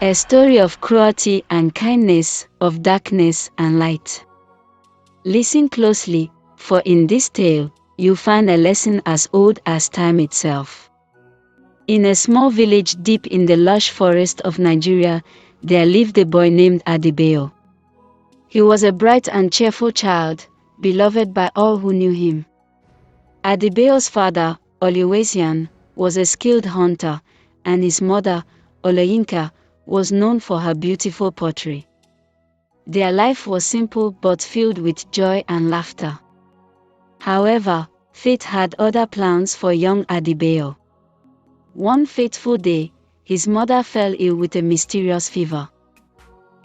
A story of cruelty and kindness, of darkness and light. Listen closely, for in this tale, you find a lesson as old as time itself. In a small village deep in the lush forest of Nigeria, there lived a boy named Adebayo. He was a bright and cheerful child, beloved by all who knew him. Adebayo's father, Oluwasian, was a skilled hunter, and his mother, Oloyinka, was known for her beautiful pottery. Their life was simple but filled with joy and laughter. However, fate had other plans for young Adebayo. One fateful day, his mother fell ill with a mysterious fever.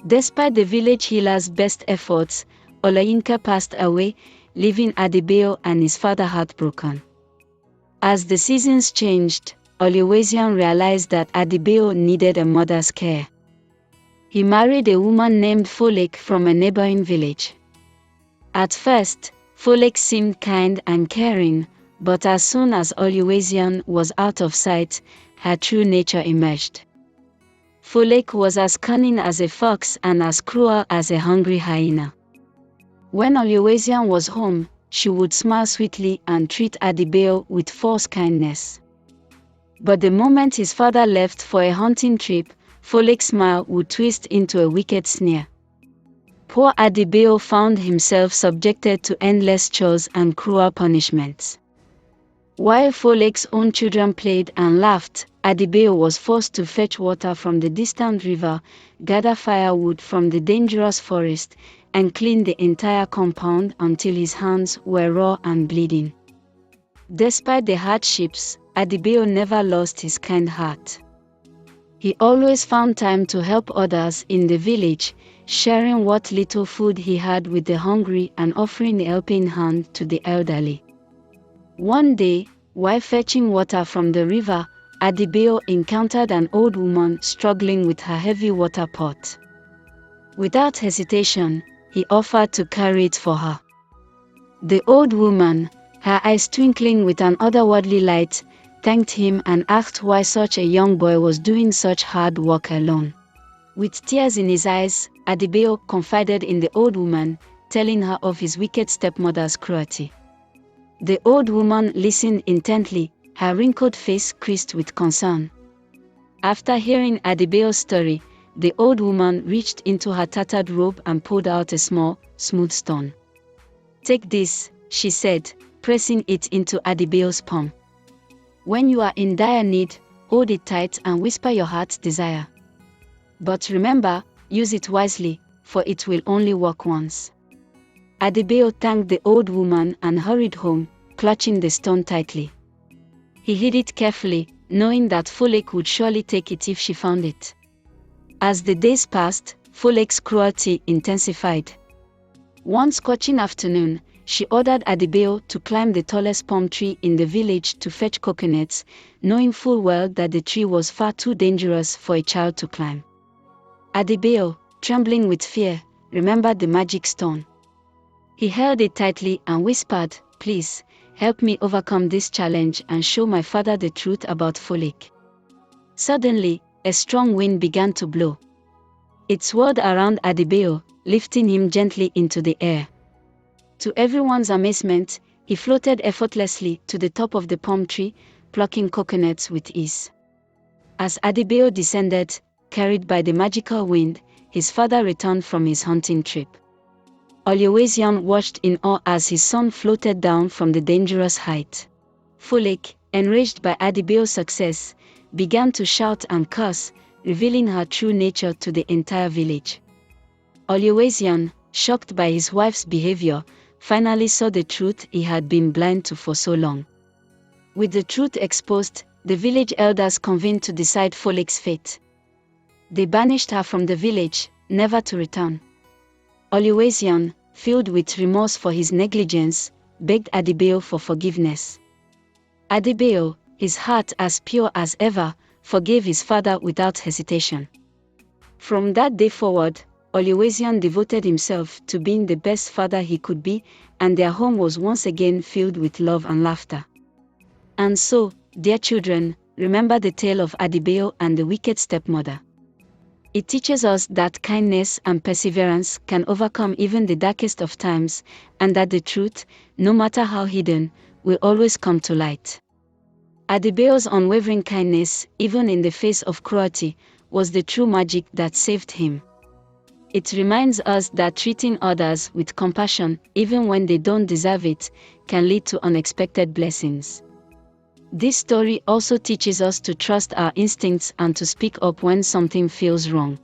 Despite the village healer's best efforts, Oloyinka passed away, leaving Adebayo and his father heartbroken. As the seasons changed, Oluwasian realized that Adebayo needed a mother's care. He married a woman named Folek from a neighboring village. At first, Folek seemed kind and caring, but as soon as Oluwasian was out of sight, her true nature emerged. Folek was as cunning as a fox and as cruel as a hungry hyena. When Oluwasian was home, she would smile sweetly and treat Adebayo with false kindness. But the moment his father left for a hunting trip, Folek's smile would twist into a wicked sneer. Poor Adebayo found himself subjected to endless chores and cruel punishments. While Folek's own children played and laughed, Adebayo was forced to fetch water from the distant river, gather firewood from the dangerous forest, and clean the entire compound until his hands were raw and bleeding. Despite the hardships, Adebayo never lost his kind heart. He always found time to help others in the village, sharing what little food he had with the hungry and offering a helping hand to the elderly. One day, while fetching water from the river, Adebayo encountered an old woman struggling with her heavy water pot. Without hesitation, he offered to carry it for her. The old woman, her eyes twinkling with an otherworldly light, thanked him and asked why such a young boy was doing such hard work alone. With tears in his eyes, Adebayo confided in the old woman, telling her of his wicked stepmother's cruelty. The old woman listened intently, her wrinkled face creased with concern. After hearing Adebayo's story, the old woman reached into her tattered robe and pulled out a small, smooth stone. "Take this," she said, pressing it into Adebayo's palm. "When you are in dire need, hold it tight and whisper your heart's desire. But remember, use it wisely, for it will only work once." Adebayo thanked the old woman and hurried home, clutching the stone tightly. He hid it carefully, knowing that Folek would surely take it if she found it. As the days passed, Folek's cruelty intensified. One scorching afternoon, she ordered Adebayo to climb the tallest palm tree in the village to fetch coconuts, knowing full well that the tree was far too dangerous for a child to climb. Adebayo, trembling with fear, remembered the magic stone. He held it tightly and whispered, "Please, help me overcome this challenge and show my father the truth about Folek." Suddenly, a strong wind began to blow. It swirled around Adebayo, lifting him gently into the air. To everyone's amazement, he floated effortlessly to the top of the palm tree, plucking coconuts with ease. As Adebayo descended, carried by the magical wind, his father returned from his hunting trip. Oluwasian watched in awe as his son floated down from the dangerous height. Folek, enraged by Adebayo's success, began to shout and curse, revealing her true nature to the entire village. Oluwasian, shocked by his wife's behavior, finally saw the truth he had been blind to for so long. With the truth exposed, the village elders convened to decide Folek's fate. They banished her from the village, never to return. Oluwasian, filled with remorse for his negligence, begged Adebayo for forgiveness. Adebayo, his heart as pure as ever, forgave his father without hesitation. From that day forward, Oluwasian devoted himself to being the best father he could be, and their home was once again filled with love and laughter. And so, dear children, remember the tale of Adebayo and the wicked stepmother. It teaches us that kindness and perseverance can overcome even the darkest of times, and that the truth, no matter how hidden, will always come to light. Adebayo's unwavering kindness, even in the face of cruelty, was the true magic that saved him. It reminds us that treating others with compassion, even when they don't deserve it, can lead to unexpected blessings. This story also teaches us to trust our instincts and to speak up when something feels wrong.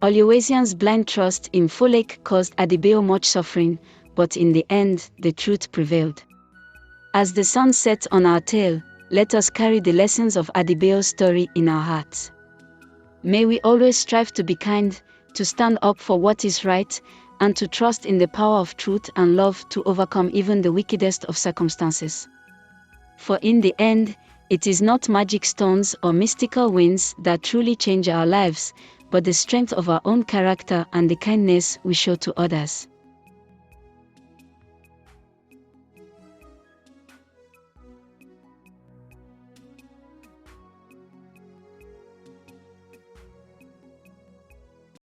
Oluwasian's blind trust in Folake caused Adebayo much suffering, but in the end, the truth prevailed. As the sun sets on our tale, let us carry the lessons of Adebayo's story in our hearts. May we always strive to be kind, to stand up for what is right, and to trust in the power of truth and love to overcome even the wickedest of circumstances. For in the end, it is not magic stones or mystical winds that truly change our lives, but the strength of our own character and the kindness we show to others.